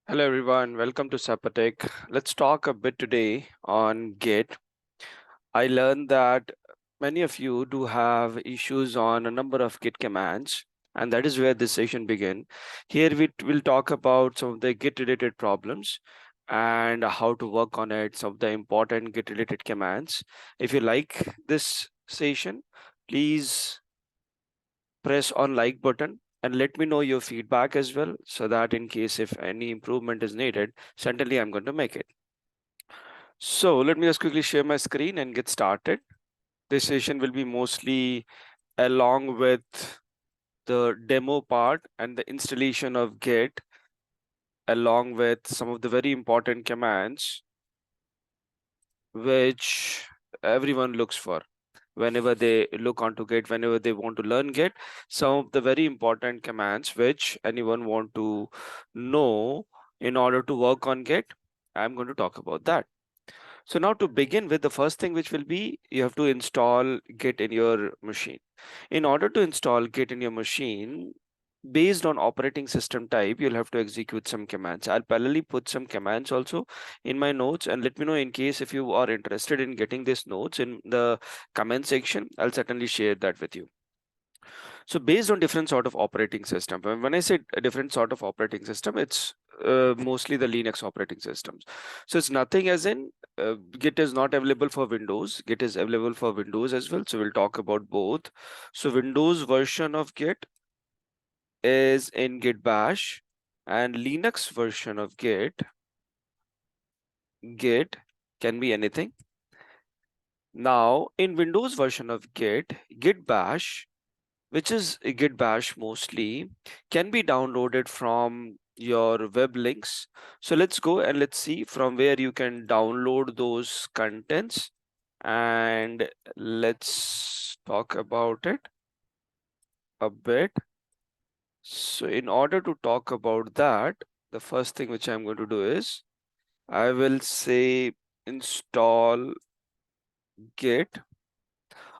Hello everyone, welcome to Capartech. Let's talk a bit today on Git. I learned that many of you do have issues on a number of Git commands, and that is where this session begins. Here we will talk about some of the Git related problems and how to work on it, some of the important Git related commands. If you like this session, please press on like button and let me know your feedback as well, so that in case if any improvement is needed, certainly I'm going to make it. So let me just quickly share my screen and get started. This session will be mostly along with the demo part and the installation of Git, along with some of the very important commands which everyone looks for whenever they look onto Git, whenever they want to learn Git. Some of the very important commands which anyone want to know in order to work on Git, I'm going to talk about that. So now to begin with, the first thing which will be, you have to install Git in your machine. In order to install Git in your machine, based on operating system type, you'll have to execute some commands. I'll parallelly put some commands also in my notes, and let me know in case if you are interested in getting these notes in the comment section. I'll certainly share that with you. So based on different sort of operating system, when I say a different sort of operating system, it's mostly the Linux operating systems. So it's nothing as in Git is not available for Windows. Git is available for Windows as well. So we'll talk about both. So Windows version of Git is in Git Bash, and Linux version of Git can be anything. Now in Windows version of Git Bash, which is a Git Bash mostly, can be downloaded from your web links. So let's go and let's see from where you can download those contents, and let's talk about it a bit. So in order to talk about that, the first thing which I'm going to do is I will say install Git,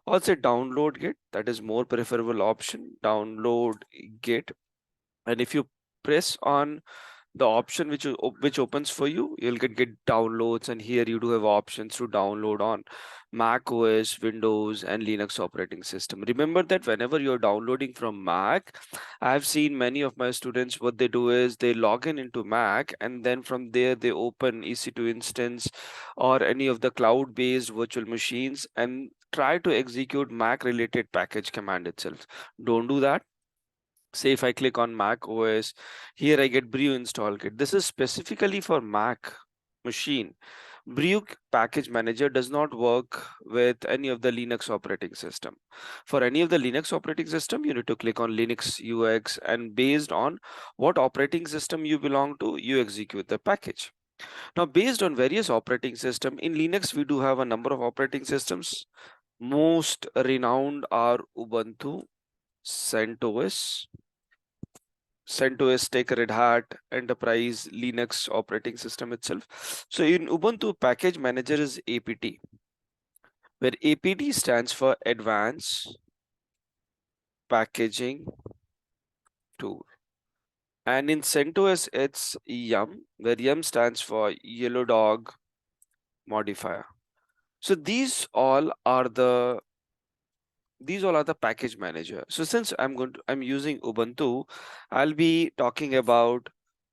or say download Git. That is more preferable option. Download Git. And if you press on the option which opens for you, you'll get downloads, and here you do have options to download on Mac OS, Windows, and Linux operating system. Remember that whenever you're downloading from Mac, I've seen many of my students, what they do is they log in into Mac, and then from there they open EC2 instance or any of the cloud-based virtual machines and try to execute Mac related package command itself. Don't do that. Say if I click on Mac OS, here I get Brew install kit. This is specifically for Mac machine. Brew package manager does not work with any of the Linux operating system. For any of the Linux operating system, you need to click on Linux UX, and based on what operating system you belong to, you execute the package. Now, based on various operating system, in Linux, we do have a number of operating systems. Most renowned are Ubuntu, CentOS, CentOS, take Red Hat Enterprise Linux operating system itself. So in Ubuntu, package manager is APT, where APT stands for Advanced Packaging Tool. And in CentOS, it's Yum, where Yum stands for Yellow Dog Modifier. So these all are the package manager. So since I'm using Ubuntu, I'll be talking about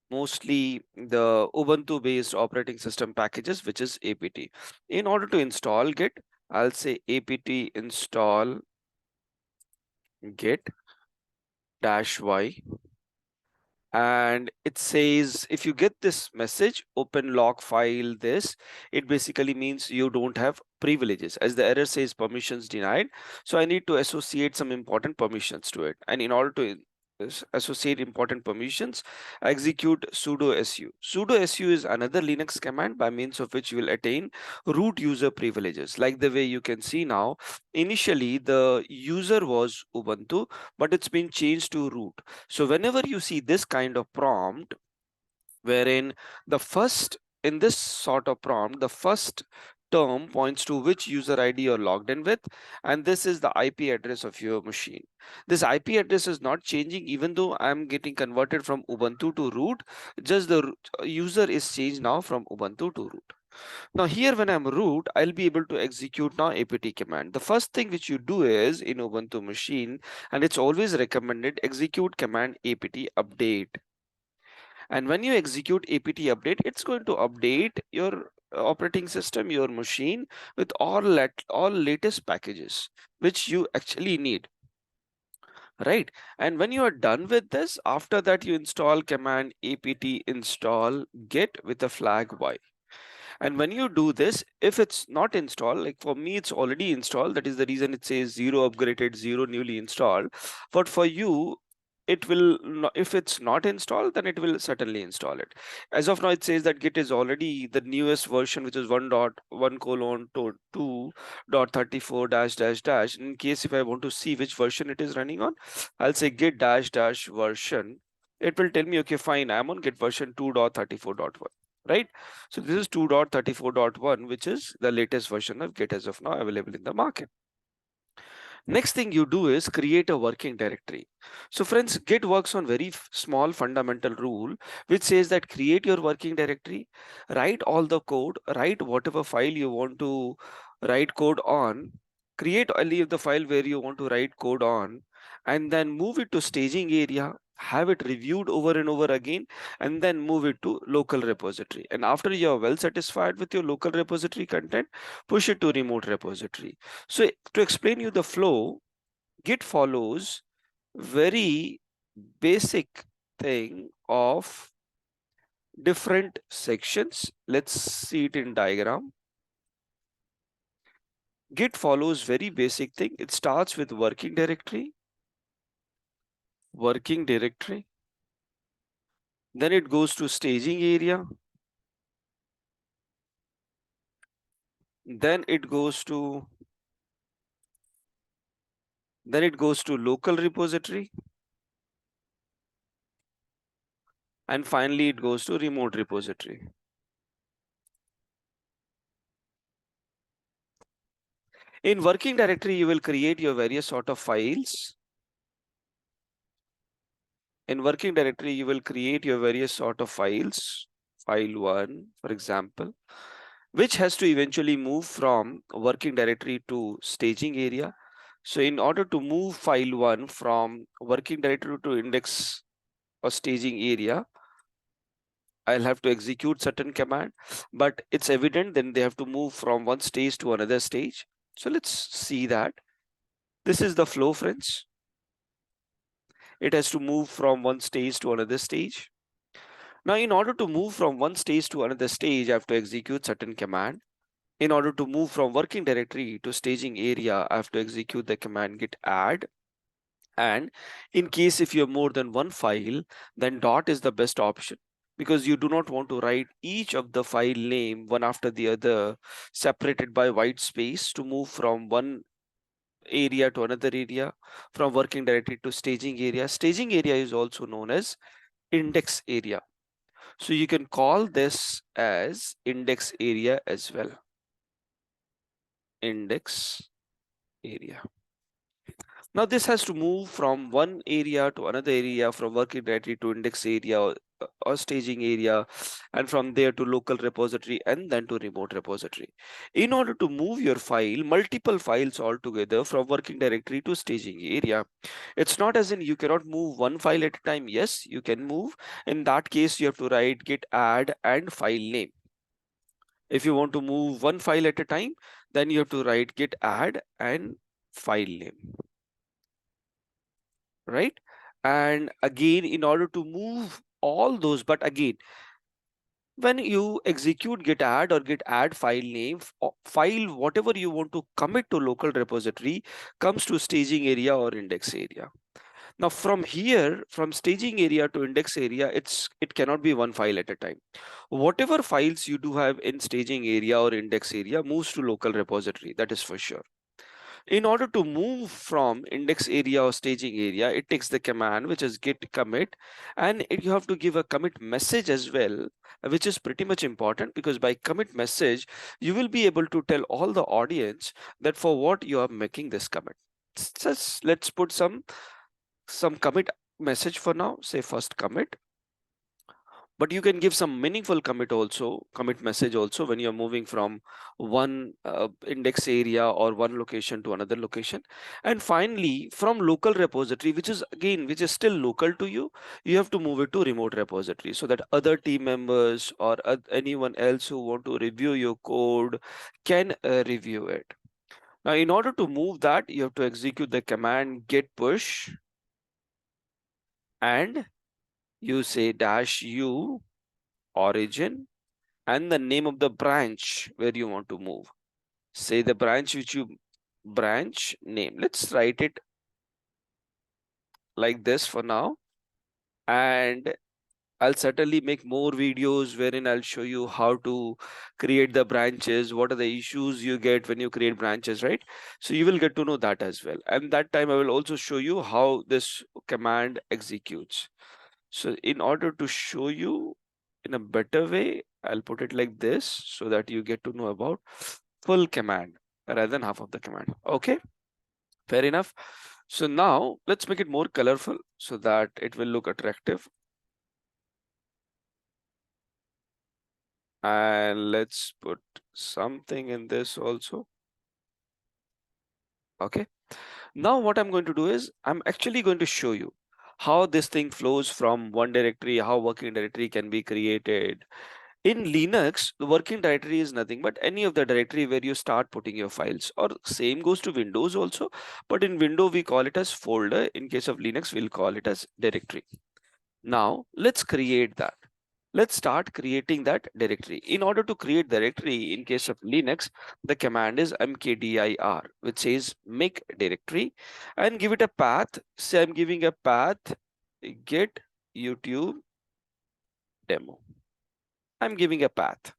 mostly the Ubuntu based operating system packages, which is APT. In order to install Git, I'll say apt install git -y, and it says if you get this message, open log file this, it basically means you don't have privileges, as the error says permissions denied. So I need to associate some important permissions to it, and in order to associate important permissions, execute sudo su. Sudo su is another Linux command by means of which you will attain root user privileges. Like the way you can see now, initially the user was Ubuntu, but it's been changed to root. So whenever you see this kind of prompt, wherein the first, in this sort of prompt, the first term points to which user ID you're logged in with, and this is the IP address of your machine. This IP address is not changing even though I'm getting converted from Ubuntu to root, just the user is changed now from Ubuntu to root. Now here when I'm root, I'll be able to execute now apt command. The first thing which you do is in Ubuntu machine, and it's always recommended, execute command apt update. And when you execute apt update, it's going to update your operating system, your machine, with all latest packages which you actually need, right? And when you are done with this, after that you install command apt install get with a flag y. And when you do this, if it's not installed, like for me, it's already installed. That is the reason it says 0 upgraded, 0 newly installed. But for you, it will not, if it's not installed, then it will certainly install it. As of now, it says that Git is already the newest version, which is 1.1 colon 2.34 dash dash dash. In case if I want to see which version it is running on, I'll say git dash dash version. It will tell me, okay, fine, I'm on Git version 2.34.1. Right? So this is 2.34.1, which is the latest version of Git as of now available in the market. Next thing you do is create a working directory. So friends, Git works on very small fundamental rule, which says that create your working directory, write all the code, write whatever file you want to write code on, create only the file where you want to write code on, and then move it to staging area, have it reviewed over and over again, and then move it to local repository. And after you are well satisfied with your local repository content, push it to remote repository. So to explain you the flow, Git follows very basic thing of different sections. Let's see it in diagram. Git follows very basic thing. It starts with working directory, then it goes to staging area, then it goes to local repository, and finally it goes to remote repository. In working directory, you will create your various sort of files. In working directory, you will create your various sort of files. File 1, for example, which has to eventually move from working directory to staging area. So in order to move file 1 from working directory to index or staging area, I'll have to execute certain command, but it's evident then they have to move from one stage to another stage. So let's see that. This is the flow, friends. It has to move from one stage to another stage. Now, in order to move from one stage to another stage, I have to execute certain command. In order to move from working directory to staging area, I have to execute the command git add. And in case if you have more than one file, then dot is the best option, because you do not want to write each of the file name one after the other, separated by white space, to move from one area to another area, from working directory to staging area. Staging area is also known as index area. So you can call this as index area as well. Index area. Now this has to move from one area to another area, from working directory to index area or staging area, and from there to local repository and then to remote repository. In order to move your file, multiple files all together from working directory to staging area, it's not as in you cannot move one file at a time. Yes, you can move. In that case, you have to write git add and file name. If you want to move one file at a time, then you have to write git add and file name, right? And again, in order to move all those, but again, when you execute git add or git add file name, file whatever you want to commit to local repository comes to staging area or index area. Now from here, from staging area to index area, it cannot be one file at a time. Whatever files you do have in staging area or index area moves to local repository, that is for sure. In order to move from index area or staging area, it takes the command which is git commit, and you have to give a commit message as well, which is pretty much important, because by commit message, you will be able to tell all the audience that for what you are making this commit. Just let's put some commit message for now, say first commit, but you can give some meaningful commit message also when you're moving from one index area or one location to another location. And finally, from local repository, which is still local to you, you have to move it to remote repository so that other team members or anyone else who want to review your code can review it. Now, in order to move that, you have to execute the command git push, and you say -u origin and the name of the branch where you want to move. Say the branch name. Let's write it like this for now. And I'll certainly make more videos wherein I'll show you how to create the branches, what are the issues you get when you create branches, right? So you will get to know that as well. And that time I will also show you how this command executes. So in order to show you in a better way, I'll put it like this so that you get to know about full command rather than half of the command. Okay, fair enough. So now let's make it more colorful so that it will look attractive. And let's put something in this also. Okay. Now what I'm going to do is I'm actually going to show you how this thing flows from one directory, how working directory can be created. In Linux, the working directory is nothing but any of the directory where you start putting your files, or same goes to Windows also. But in Windows, we call it as folder. In case of Linux, we'll call it as directory. Now let's create that. Let's start creating that directory. In order to create directory in case of Linux, the command is mkdir, which says make directory, and give it a path. Say I'm giving a path git YouTube demo. I'm giving a path.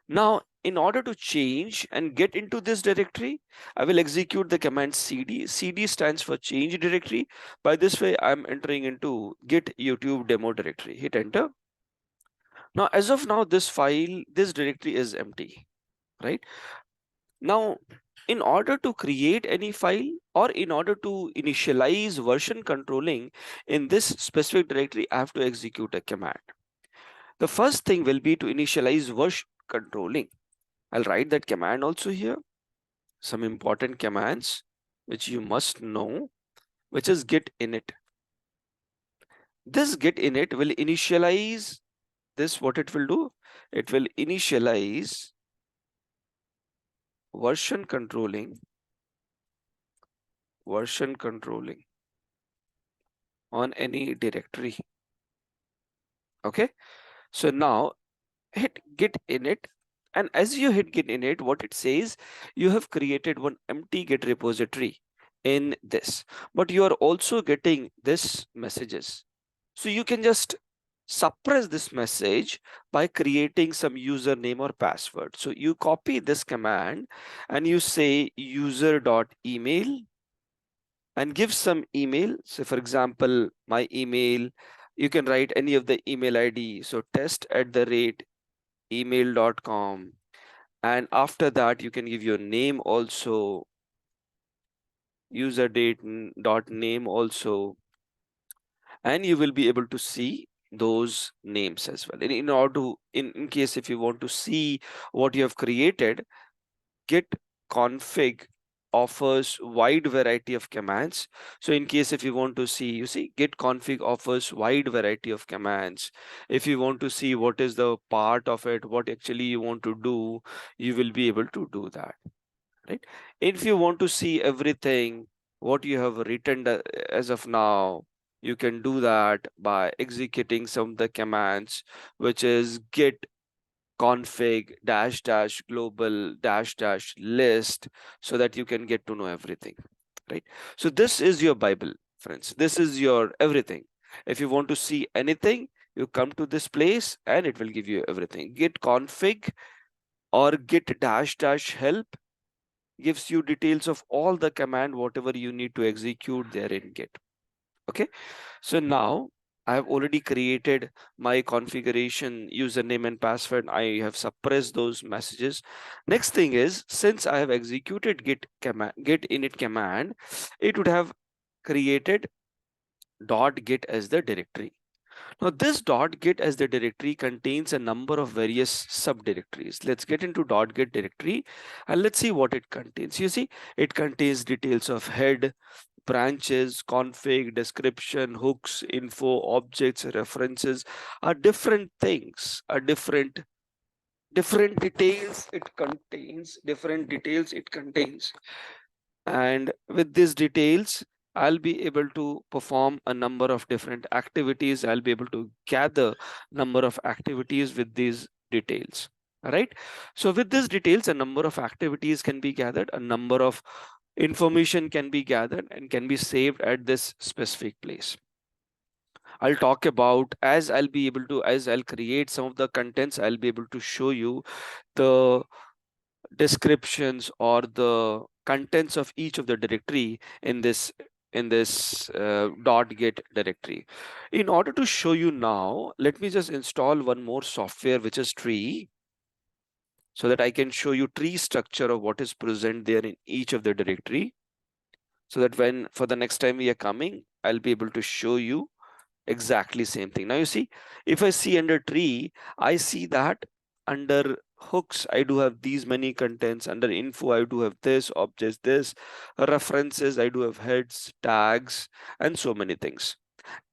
Now, in order to change and get into this directory, I will execute the command cd. Cd stands for change directory. By this way, I'm entering into git YouTube demo directory. Hit enter. Now, as of now, this directory is empty, right? Now, in order to create any file or in order to initialize version controlling in this specific directory, I have to execute a command. The first thing will be to initialize version controlling. I'll write that command also here. Some important commands which you must know, which is git init. This git init will initialize this. What it will do? It will initialize version controlling on any directory. Okay, so now hit git init, and as you hit git init, what it says, you have created one empty git repository in this, but you are also getting this messages. So you can just suppress this message by creating some username or password. So you copy this command and you say user.email and give some email. So for example, my email, you can write any of the email ID. So test@email.com. And after that, you can give your name also, user date dot name also, and you will be able to see those names as well. In order to, in case if you want to see what you have created, git config offers wide variety of commands. So in case if you want to see, you see git config offers wide variety of commands. If you want to see what is the part of it, what actually you want to do, you will be able to do that, right? If you want to see everything what you have written as of now, you can do that by executing some of the commands, which is git config dash dash global dash dash list, so that you can get to know everything, right? So this is your Bible, friends. This is your everything. If you want to see anything, you come to this place and it will give you everything. Git config or git dash dash help gives you details of all the command, whatever you need to execute there in Git. Okay. So now I have already created my configuration username and password. I have suppressed those messages. Next thing is, since I have executed git command, git init command, it would have created .git as the directory. Now this .git as the directory contains a number of various subdirectories. Let's get into .git directory and let's see what it contains. You see, it contains details of head, branches, config, description, hooks, info, objects, references, are different things, are different details it contains, and with these details I'll be able to perform a number of different activities. I'll be able to gather number of activities with these details. All right, so with these details a number of activities can be gathered, a number of information can be gathered and can be saved at this specific place. I'll talk about, as I'll be able to, as I'll create some of the contents, I'll be able to show you the descriptions or the contents of each of the directory in this .git directory. In order to show you now, let me just install one more software, which is tree, so that I can show you tree structure of what is present there in each of the directory, so that when for the next time we are coming, I'll be able to show you exactly same thing. Now you see, if I see under tree, I see that under hooks I do have these many contents, under info I do have this, objects this, references I do have heads, tags, and so many things.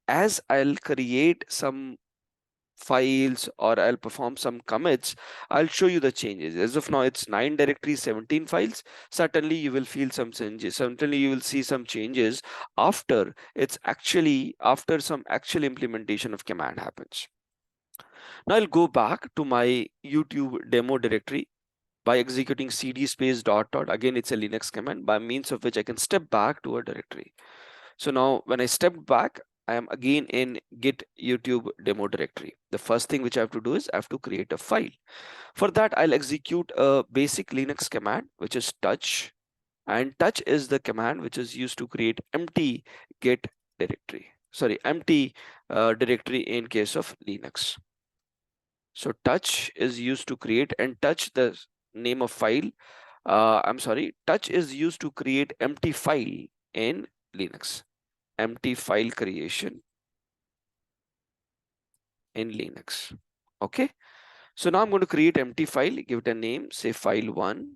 As I'll create some files or I'll perform some commits, I'll show you the changes. As of now, it's 9 directories, 17 files. Certainly you will feel some changes. Certainly you will see some changes after after some actual implementation of command happens. Now I'll go back to my YouTube demo directory by executing cd space dot dot. Again, it's a Linux command by means of which I can step back to a directory. So now when I stepped back, I am again in git YouTube demo directory. The first thing which I have to do is I have to create a file. For that, I'll execute a basic Linux command, which is touch. And touch is the command which is used to create empty git directory. Sorry, empty directory in case of Linux. So touch is used to create, and touch the name of file. I'm sorry, touch is used to create empty file in Linux. Empty file creation in Linux. Okay. So now I'm going to create empty file, give it a name, say file1.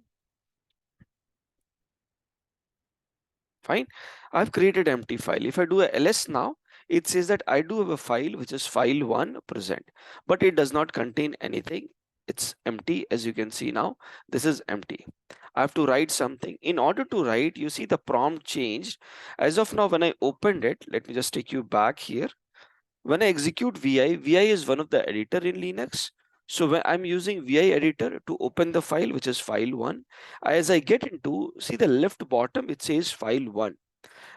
Fine. I've created empty file. If I do a ls now, it says that I do have a file which is file1 present, but it does not contain anything. It's empty. As you can see now, this is empty. I have to write something. In order to write, you see the prompt changed. As of now, when I opened it, let me just take you back here. When I execute VI is one of the editor in Linux. So when I'm using VI editor to open the file, which is file1, as I get into, see the left bottom, it says file1.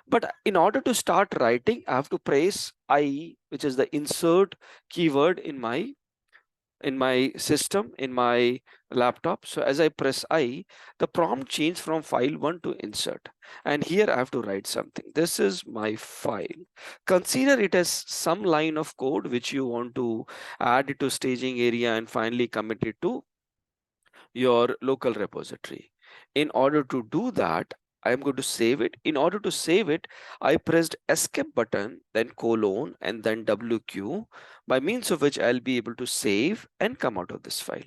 But in order to start writing, I have to press I, which is the insert keyword in my system, in my laptop. So as I press I, the prompt changed from file1 to insert. And here I have to write something. This is my file. Consider it as some line of code which you want to add it to staging area and finally commit it to your local repository. In order to do that, I am going to save it. In order to save it, I pressed escape button, then colon, and then WQ, by means of which I'll be able to save and come out of this file.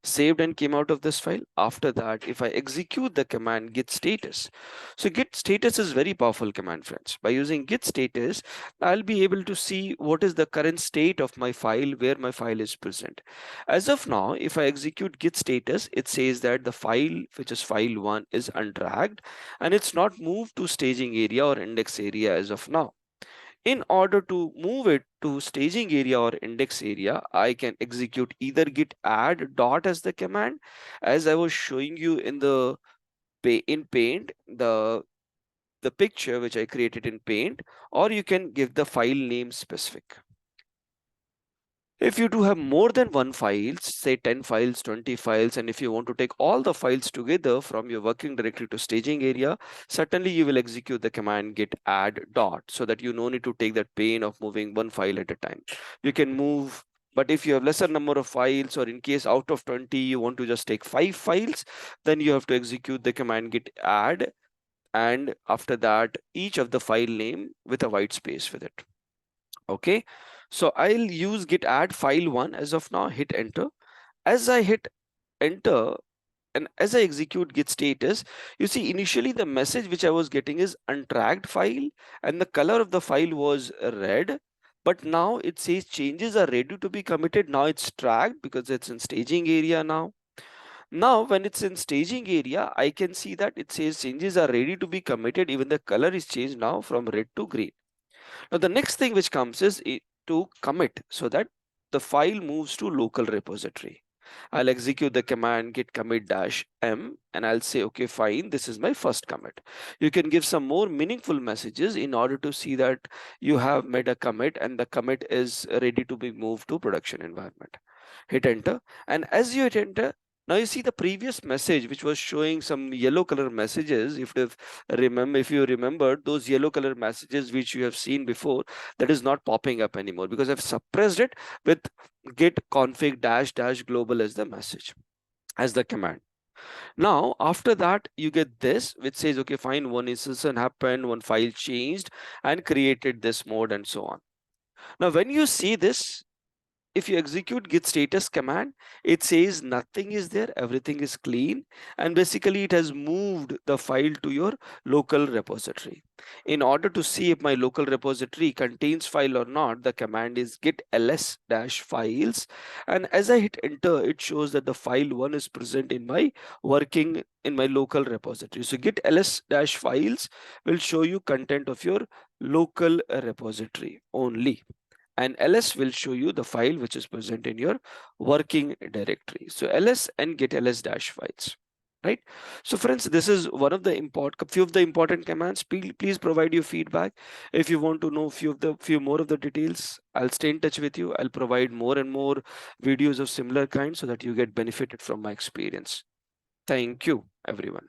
Saved and came out of this file. After that, if I execute the command git status, so git status is very powerful command, friends. By using git status, I'll be able to see what is the current state of my file, where my file is present. As of now, if I execute git status, it says that the file, which is file1, is undragged and it's not moved to staging area or index area as of now. In order to move it to staging area or index area, I can execute either git add dot as the command, as I was showing you in the in paint, the picture which I created in paint, or you can give the file name specific. If you do have more than one files, say 10 files, 20 files, and if you want to take all the files together from your working directory to staging area, certainly you will execute the command git add dot, so that you no need to take that pain of moving one file at a time. You can move, but if you have lesser number of files, or in case out of 20 you want to just take 5 files, then you have to execute the command git add, and after that each of the file name with a white space with it. Okay, so I'll use git add file1 as of now, hit enter. As I hit enter and as I execute git status, you see initially the message which I was getting is untracked file and the color of the file was red, but now it says changes are ready to be committed. Now it's tracked because it's in staging area now. Now when it's in staging area, I can see that it says changes are ready to be committed. Even the color is changed now from red to green. Now the next thing which comes is to commit, so that the file moves to local repository. I'll execute the command git commit dash m and I'll say, okay, fine, this is my first commit. You can give some more meaningful messages in order to see that you have made a commit and the commit is ready to be moved to production environment. Hit enter, and as you hit enter, now you see the previous message which was showing some yellow color messages. If you remember those yellow color messages which you have seen before, that is not popping up anymore because I've suppressed it with git config dash dash global as the message, as the command. Now after that you get this which says, okay, fine, one instance happened, one file changed and created this mode and so on. Now when you see this, if you execute git status command, it says nothing is there, everything is clean, and basically it has moved the file to your local repository. In order to see if my local repository contains file or not, the command is git ls dash files, and as I hit enter, it shows that the file one is present in my local repository. So git ls dash files will show you content of your local repository only, and ls will show you the file which is present in your working directory. So ls and get ls dash files, right? So friends, this is one of the few of the important commands. Please provide your feedback. If you want to know few more of the details, I'll stay in touch with you. I'll provide more and more videos of similar kind so that you get benefited from my experience. Thank you, everyone.